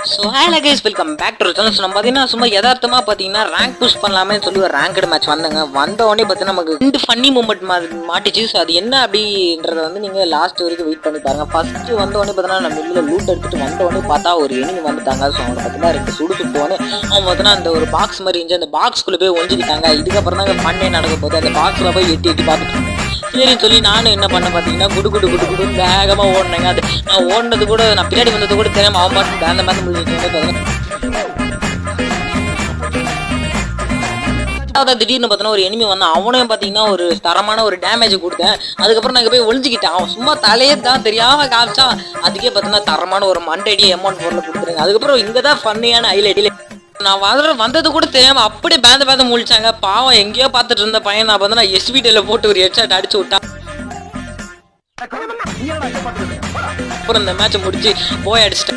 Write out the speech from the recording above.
So hello guys, welcome back to channel. நம்ம பார்த்தீங்கன்னா சும்மா யதார்த்தமாக பார்த்தீங்கன்னா ரேங்க் புஷ் பண்ணலாமே சொல்லி ஒரு ரேங்க்டு மேட்ச் வந்தோங்க. வந்த உடனே பார்த்தீங்கன்னா நமக்கு 2 ஃபன்னி மூமெண்ட் மாட்டிச்சு. ஸோ அது என்ன அப்படின்றத வந்து நீங்கள் லாஸ்ட் வரைக்கும் வெயிட் பண்ணி பாருங்க. ஃபஸ்ட்டு வந்த உடனே பார்த்தீங்கன்னா நம்ம வெளியில் லூட் எடுத்துட்டு வந்த உடனே பார்த்தா ஒரு எனிமி வந்துட்டாங்க. ஸோ அவனை பார்த்தீங்கன்னா 2 சுட்டுவோன்னே அவன் பார்த்தீங்கன்னா அந்த ஒரு பாக்ஸ் மாதிரி இருந்துச்சு. அந்த பாக்ஸ்குள்ளே போய் ஒழிஞ்சிக்கிட்டாங்க. இதுக்கப்புறம் தாங்க ஃபன்னே நடக்க போகுது. அந்த பாக்ஸில் போய் எட்டி பார்த்துட்டு சரின்னு சொல்லி நானும் என்ன பண்ண பார்த்தீங்கன்னா குடு வேகமாக ஓடினேங்க. அது நான் ஓடினது கூட நான் பின்னாடி வந்தது கூட தெரியாமல் அவன் மட்டும் அந்த மாதிரி திடீர்னு பார்த்தோன்னா ஒரு எனிமி வந்தான். அவனையும் பார்த்தீங்கன்னா ஒரு தரமான ஒரு டேமேஜ் கொடுத்தேன். அதுக்கப்புறம் நாங்கள் போய் ஒழிஞ்சிக்கிட்டேன். அவன் சும்மா தலையே தான் தெரியாமல் காமிச்சா. அதுக்கே பார்த்தோன்னா தரமான ஒரு மண்டடி M1 4 கொடுத்துருங்க. அதுக்கப்புறம் இங்கே தான் ஃபன்னியான ஹைலைட்டில் நான் வந்தது கூட தெரியாம அப்படியே பேந்த முழிச்சாங்க. பாவம் எங்கேயோ பார்த்துட்டு இருந்த பையன் நான் பார்த்தா SVTல போட்டு ஒரு ஹெட்ஷாட் அடிச்சு விட்டான். அப்புறம் இந்த மேட்சை முடிச்சு போய் அடிச்சிட்டேன்.